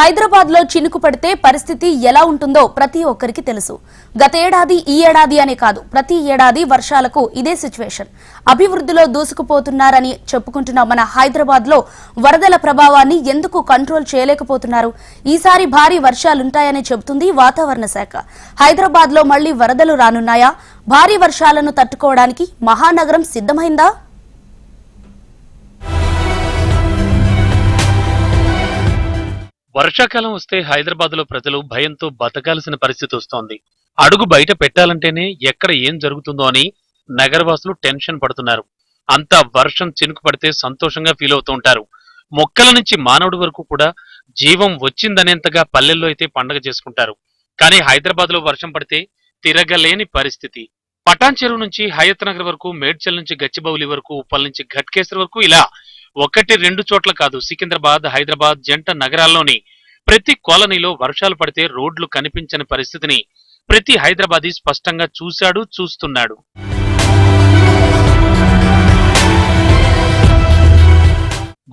హైదరాబాద్ లో చినుకు పడితే పరిస్థితి ఎలా ఉంటుందో ప్రతి ఒక్కరికి తెలుసు. గత ఏడాది ఈ ఏడాది అనే కాదు, ప్రతి ఏడాది వర్షాలకు ఇదే సిచ్యువేషన్. అభివృద్ధిలో దూసుకుపోతున్నారని చెప్పుకుంటున్న మన హైదరాబాద్ లో వరదల ప్రభావాన్ని ఎందుకు కంట్రోల్ చేయలేకపోతున్నారు? ఈసారి భారీ వర్షాలుంటాయని చెబుతుంది వాతావరణ శాఖ. హైదరాబాద్ లో మళ్లీ వరదలు రానున్నాయా? భారీ వర్షాలను తట్టుకోవడానికి మహానగరం సిద్ధమైందా? వర్షాకాలం వస్తే హైదరాబాద్ లో ప్రజలు భయంతో బతకాల్సిన పరిస్థితి వస్తోంది. అడుగు బయట పెట్టాలంటేనే ఎక్కడ ఏం జరుగుతుందో అని నగరవాసులు టెన్షన్ పడుతున్నారు. అంతా వర్షం చినుకు పడితే సంతోషంగా ఫీల్ అవుతూ ఉంటారు. మొక్కల నుంచి మానవుడి వరకు కూడా జీవం వచ్చిందనేంతగా పల్లెల్లో అయితే పండగ చేసుకుంటారు. కానీ హైదరాబాద్ లో వర్షం పడితే తిరగలేని పరిస్థితి. పటాన్ చెరువు నుంచి హయత్ నగర్ వరకు, మేడ్చల్ నుంచి గచ్చిబౌలి వరకు, ఉప్పల్ నుంచి ఘట్కేసర్ వరకు ఇలా ఒకటి రెండు చోట్ల కాదు, సికింద్రాబాద్, హైదరాబాద్ జంట నగరాల్లోని ప్రతి కాలనీలో వర్షాలు పడితే రోడ్లు కనిపించని పరిస్థితిని ప్రతి హైదరాబాదీ స్పష్టంగా చూశాడు, చూస్తున్నాడు.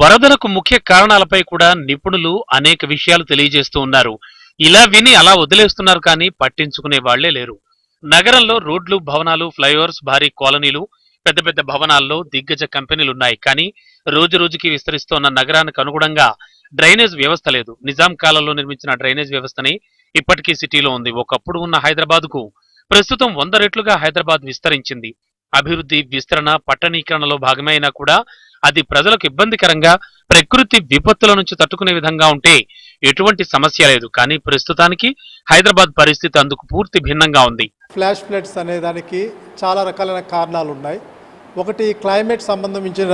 వరదలకు ముఖ్య కారణాలపై కూడా నిపుణులు అనేక విషయాలు తెలియజేస్తూ ఉన్నారు. ఇలా విని అలా వదిలేస్తున్నారు కానీ పట్టించుకునే వాళ్లే లేరు. నగరంలో రోడ్లు, భవనాలు, ఫ్లైఓవర్స్, భారీ కాలనీలు, పెద్ద పెద్ద భవనాల్లో దిగ్గజ కంపెనీలున్నాయి. కానీ రోజు రోజుకి విస్తరిస్తోన్న నగరానికి అనుగుణంగా డ్రైనేజ్ వ్యవస్థ లేదు. నిజాం కాలంలో నిర్మించిన డ్రైనేజ్ వ్యవస్థని ఇప్పటికీ సిటీలో ఉంది. ఒకప్పుడు ఉన్న హైదరాబాద్ కు ప్రస్తుతం 100 రెట్లుగా హైదరాబాద్ విస్తరించింది. అభివృద్ధి, విస్తరణ, పట్టణీకరణలో భాగమైనా కూడా అది ప్రజలకు ఇబ్బందికరంగా, ప్రకృతి విపత్తుల నుంచి తట్టుకునే విధంగా ఉంటే ఎటువంటి సమస్య లేదు. కానీ ప్రస్తుతానికి హైదరాబాద్ పరిస్థితి అందుకు పూర్తి భిన్నంగా ఉంది. ఫ్లాష్ ఫ్లడ్స్ అనే దానికి చాలా రకాలైన కారణాలు ఉన్నాయి. ఒకటి క్లైమేట్ సంబంధించిన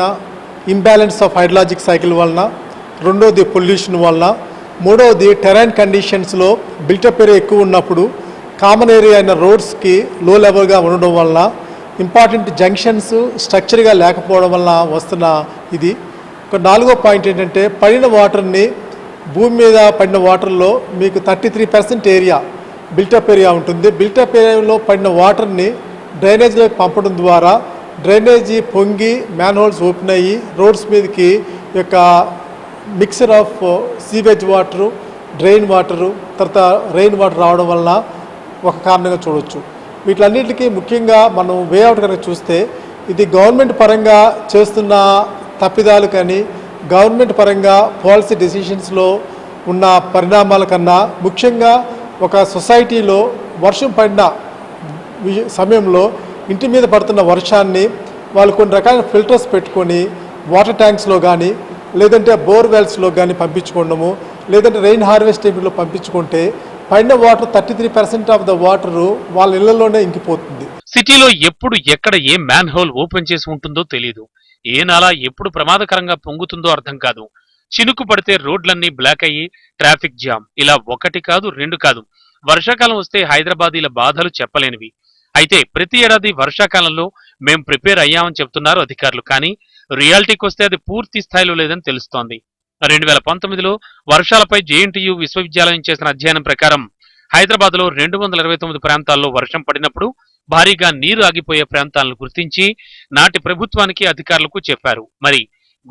ఇంబ్యాలెన్స్ ఆఫ్ హైడ్రాలజిక్ సైకిల్ వలన, రెండోది పొల్యూషన్ వలన, మూడవది టెరైన్ కండిషన్స్లో బిల్టప్ ఏరియా ఎక్కువ ఉన్నప్పుడు కామన్ ఏరియా అయిన రోడ్స్కి లో లెవెల్గా ఉండడం వలన, ఇంపార్టెంట్ జంక్షన్స్ స్ట్రక్చర్గా లేకపోవడం వలన వస్తున్న ఇది. ఒక నాలుగో పాయింట్ ఏంటంటే పడిన వాటర్ని, భూమి మీద పడిన వాటర్లో మీకు 33% ఏరియా బిల్టప్ ఏరియా ఉంటుంది. బిల్టప్ ఏరియాలో పడిన వాటర్ని డ్రైనేజ్లోకి పంపడం ద్వారా డ్రైనేజీ పొంగి మ్యాన్హోల్స్ ఓపెన్ అయ్యి రోడ్స్ మీదకి యొక్క mixer of sewage water, drain water, తర్వాత రెయిన్ వాటర్ రావడం వలన ఒక కారణంగా చూడవచ్చు. వీటిలన్నింటికి ముఖ్యంగా మనం వేఅవుట్ కనుక చూస్తే ఇది గవర్నమెంట్ పరంగా చేస్తున్న తప్పిదాలు కానీ, గవర్నమెంట్ పరంగా పాలసీ డెసిషన్స్లో ఉన్న పరిణామాల కన్నా ముఖ్యంగా ఒక సొసైటీలో వర్షం పడిన సమయంలో ఇంటి మీద పడుతున్న వర్షాన్ని వాళ్ళు కొన్ని రకాల ఫిల్టర్స్ పెట్టుకొని వాటర్ ట్యాంక్స్లో కానీ, లేదంటే బోర్వెల్స్లో కానీ పంపించుకోవడము, లేదంటే రెయిన్ హార్వెస్టింగ్లో పంపించుకుంటే పడిన వాటర్ 33% ఆఫ్ ద వాటరు వాళ్ళ ఇళ్లలోనే ఇంకిపోతుంది. సిటీలో ఎప్పుడు ఎక్కడ ఏ మ్యాన్ హోల్ ఓపెన్ చేసి ఉంటుందో తెలియదు. ఏ నాలా ఎప్పుడు ప్రమాదకరంగా పొంగుతుందో అర్థం కాదు. చినుకు పడితే రోడ్లన్నీ బ్లాక్ అయ్యి ట్రాఫిక్ జామ్. ఇలా ఒకటి కాదు, రెండు కాదు. వర్షాకాలం వస్తే హైదరాబాదీల బాధలు చెప్పలేనివి. అయితే ప్రతి ఏడాది వర్షాకాలంలో మేం ప్రిపేర్ అయ్యామని చెప్తున్నారు అధికారులు. కానీ రియాలిటీకి వస్తే అది పూర్తి స్థాయిలో లేదని తెలుస్తోంది. 2019లో వర్షాలపై జేఎన్టీయూ విశ్వవిద్యాలయం చేసిన అధ్యయనం ప్రకారం హైదరాబాద్ లో 229 ప్రాంతాల్లో వర్షం పడినప్పుడు భారీగా నీరు ఆగిపోయే ప్రాంతాలను గుర్తించి నాటి ప్రభుత్వానికి, అధికారులకు చెప్పారు. మరి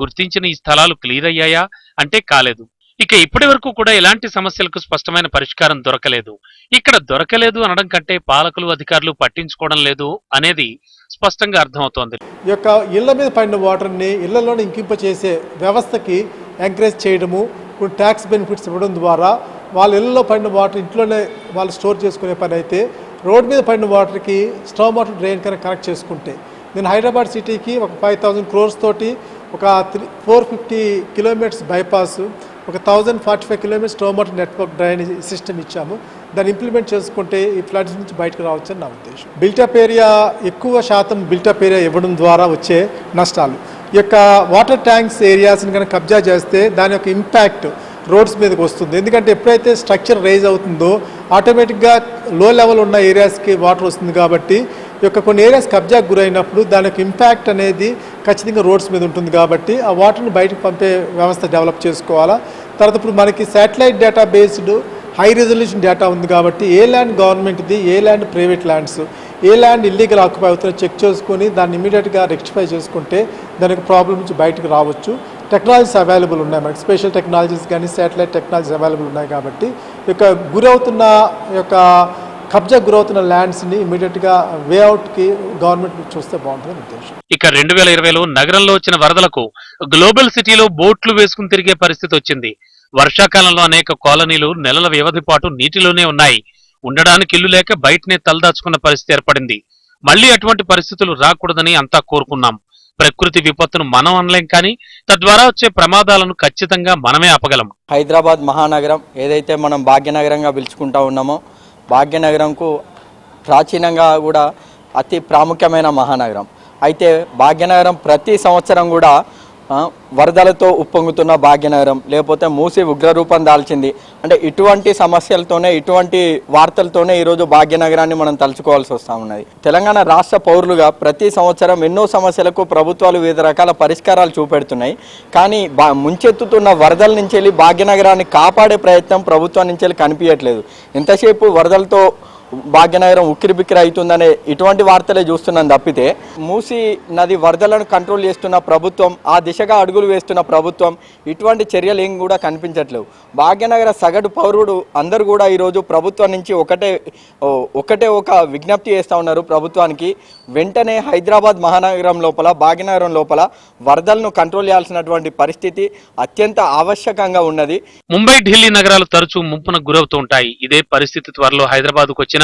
గుర్తించిన ఈ స్థలాలు క్లియర్ అయ్యాయా అంటే కాలేదు. ఇక ఇప్పటి వరకు కూడా ఎలాంటి సమస్యలకు స్పష్టమైన పరిష్కారం దొరకలేదు. ఇక్కడ దొరకలేదు అనడం కంటే పాలకులు, అధికారులు పట్టించుకోవడం లేదు అనేది స్పష్టంగా అర్థమవుతోంది. ఈ యొక్క ఇళ్ల మీద పడిన వాటర్ని ఇళ్లలోనే ఇంకింపచేసే వ్యవస్థకి ఎంకరేజ్ చేయడము, కొన్ని ట్యాక్స్ బెనిఫిట్స్ ఇవ్వడం ద్వారా వాళ్ళ ఇళ్లలో పడిన వాటర్ ఇంట్లోనే వాళ్ళు స్టోర్ చేసుకునే పని అయితే, రోడ్ మీద పడిన వాటర్కి స్టవ్ వాటర్ డ్రైన్ కనుక కనెక్ట్ చేసుకుంటే, నేను హైదరాబాద్ సిటీకి ఒక 5,000 crores తోటి ఒక 450 కిలోమీటర్స్ బైపాస్, ఒక 1,045 kilometres stove water network drainage system ఇచ్చాము. దాన్ని ఇంప్లిమెంట్ చేసుకుంటే ఈ ఫ్లడ్స్ నుంచి బయటకు రావచ్చని నా ఉద్దేశం. బిల్టప్ ఏరియా ఎక్కువ శాతం బిల్టప్ ఏరియా ఇవ్వడం ద్వారా వచ్చే నష్టాలు, ఈ యొక్క వాటర్ ట్యాంక్స్ ఏరియాస్ని కనుక కబ్జా చేస్తే దాని యొక్క ఇంపాక్ట్ రోడ్స్ మీదకి వస్తుంది. ఎందుకంటే ఎప్పుడైతే స్ట్రక్చర్ రైజ్ అవుతుందో ఆటోమేటిక్గా లో లెవెల్ ఉన్న ఏరియాస్కి వాటర్ వస్తుంది. కాబట్టి ఈ యొక్క కొన్ని ఏరియాస్ కబ్జాకు గురైనప్పుడు దాని యొక్క ఇంపాక్ట్ అనేది ఖచ్చితంగా రోడ్స్ మీద ఉంటుంది. కాబట్టి ఆ వాటర్ని బయటకు పంపే వ్యవస్థ డెవలప్ చేసుకోవాలా. తర్వాత ఇప్పుడు మనకి satellite data based high resolution data ఉంది. కాబట్టి ఏ ల్యాండ్ గవర్నమెంట్ది, ఏ ల్యాండ్ ప్రైవేట్ ల్యాండ్స్, ఏ ల్యాండ్ ఇల్లీగల్ ఆక్యుపై అవుతుందో చెక్ చేసుకొని దాన్ని ఇమీడియట్గా రెక్టిఫై చేసుకుంటే దానికి ప్రాబ్లం నుంచి బయటకు రావచ్చు. టెక్నాలజీస్ అవైలబుల్ ఉన్నాయి, మనకి స్పెషల్ టెక్నాలజీస్ కానీ శాటిలైట్ టెక్నాలజీస్ అవైలబుల్ ఉన్నాయి. కాబట్టి గురవుతున్న కబ్జా గురవుతున్న ల్యాండ్స్ని ఇమీడియట్గా వేఅవుట్కి గవర్నమెంట్ చూస్తే బాగుంటుందని ఉద్దేశం. ఇక 2020లో నగరంలో వచ్చిన వరదలకు గ్లోబల్ సిటీలో బోట్లు వేసుకుని తిరిగే పరిస్థితి వచ్చింది. వర్షాకాలంలో అనేక కాలనీలు నెలల వ్యవధి పాటు నీటిలోనే ఉన్నాయి. ఉండడానికి ఇల్లు లేక బయటనే తలదాచుకున్న పరిస్థితి ఏర్పడింది. మళ్లీ అటువంటి పరిస్థితులు రాకూడదని అంతా కోరుకున్నాం. ప్రకృతి విపత్తును మనం అనలేం, కానీ తద్వారా వచ్చే ప్రమాదాలను ఖచ్చితంగా మనమే ఆపగలం. హైదరాబాద్ మహానగరం ఏదైతే మనం భాగ్యనగరంగా పిలుచుకుంటా ఉన్నామో, భాగ్యనగరంకు ప్రాచీనంగా కూడా అతి ప్రాముఖ్యమైన మహానగరం. అయితే భాగ్యనగరం ప్రతి సంవత్సరం కూడా వరదలతో ఉప్పొంగుతున్న భాగ్యనగరం, లేకపోతే మూసి ఉగ్రరూపం దాల్చింది. అంటే ఇటువంటి సమస్యలతోనే, ఇటువంటి వార్తలతోనే ఈరోజు భాగ్యనగరాన్ని మనం తలుచుకోవాల్సి వస్తూ ఉన్నది. తెలంగాణ రాష్ట్ర పౌరులుగా ప్రతి సంవత్సరం ఎన్నో సమస్యలకు ప్రభుత్వాలు వివిధ రకాల పరిష్కారాలు చూపెడుతున్నాయి. కానీ ముంచెత్తుతున్న వరదల నుంచి వెళ్ళి భాగ్యనగరాన్ని కాపాడే ప్రయత్నం ప్రభుత్వం నుంచి వెళ్ళి కనిపించట్లేదు. ఎంతసేపు వరదలతో భాగ్యనగరం ఉక్కిరిబిక్కిరి అవుతుందనే ఇటువంటి వార్తలే చూస్తున్నాం తప్పితే, మూసి నది వరదలను కంట్రోల్ చేస్తున్న ప్రభుత్వం, ఆ దిశగా అడుగులు వేస్తున్న ప్రభుత్వం ఇటువంటి చర్యలు ఏం కూడా కనిపించట్లేవు. భాగ్యనగర సగటు పౌరుడు అందరూ కూడా ఈరోజు ప్రభుత్వం నుంచి ఒకటే ఒక విజ్ఞప్తి చేస్తూ ఉన్నారు ప్రభుత్వానికి. వెంటనే హైదరాబాద్ మహానగరం లోపల, భాగ్యనగరం లోపల వరదలను కంట్రోల్ చేయాల్సినటువంటి పరిస్థితి అత్యంత ఆవశ్యకంగా ఉన్నది. ముంబై, ఢిల్లీ నగరాలు తరచూ ముంపునకు గురవుతూ ఉంటాయి. ఇదే పరిస్థితి త్వరలో హైదరాబాద్కు వచ్చిన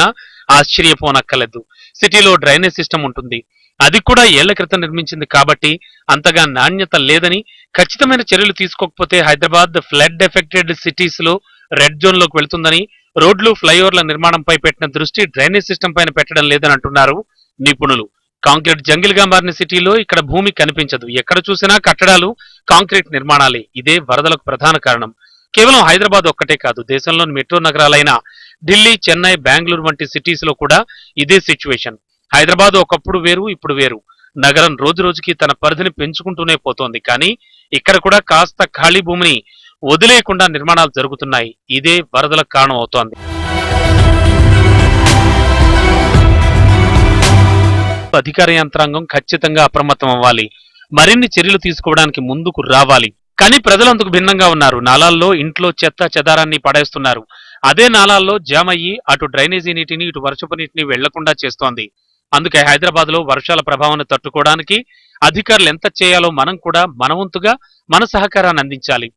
ఆశ్చర్యపోనక్కర్లేదు. సిటీలో డ్రైనేజ్ సిస్టమ్ ఉంటుంది. అది కూడా ఏళ్ల క్రితం నిర్మించింది కాబట్టి అంతగా నాణ్యత లేదని, ఖచ్చితమైన చర్యలు తీసుకోకపోతే హైదరాబాద్ ఫ్లడ్ ఎఫెక్టెడ్ సిటీస్ లో రెడ్ జోన్ లోకి వెళ్తుందని, రోడ్లు, ఫ్లైఓవర్ల నిర్మాణంపై పెట్టిన దృష్టి డ్రైనేజ్ సిస్టమ్ పైన పెట్టడం లేదని అంటున్నారు నిపుణులు. కాంక్రీట్ జంగిల్ గా మారిన సిటీలో ఇక్కడ భూమి కనిపించదు. ఎక్కడ చూసినా కట్టడాలు, కాంక్రీట్ నిర్మాణాలే. ఇదే వరదలకు ప్రధాన కారణం. కేవలం హైదరాబాద్ ఒక్కటే కాదు, దేశంలోని మెట్రో నగరాలైన ఢిల్లీ, చెన్నై, బెంగళూరు వంటి సిటీస్ లో కూడా ఇదే సిచ్యువేషన్. హైదరాబాద్ ఒకప్పుడు వేరు, ఇప్పుడు వేరు. నగరం రోజు రోజుకి తన పరిధిని పెంచుకుంటూనే పోతోంది. కానీ ఇక్కడ కూడా కాస్త ఖాళీ భూమిని వదిలేయకుండా నిర్మాణాలు జరుగుతున్నాయి. ఇదే వరదలకు కారణం అవుతోంది. అధికార యంత్రాంగం ఖచ్చితంగా అప్రమత్తం అవ్వాలి. మరిన్ని చర్యలు తీసుకోవడానికి ముందుకు రావాలి. కానీ ప్రజలు అందుకు భిన్నంగా ఉన్నారు. నాలాల్లో ఇంట్లో చెత్త చెదారాన్ని పడేస్తున్నారు. అదే నాలాల్లో జామ్ అయ్యి అటు డ్రైనేజీ నీటిని, ఇటు వర్షపు నీటిని వెళ్లకుండా చేస్తోంది. అందుకే హైదరాబాద్ లో వర్షాల ప్రభావాన్ని తట్టుకోవడానికి అధికారులు ఎంత చేయాలో మనం కూడా మన వంతుగా మన సహకారాన్ని అందించాలి.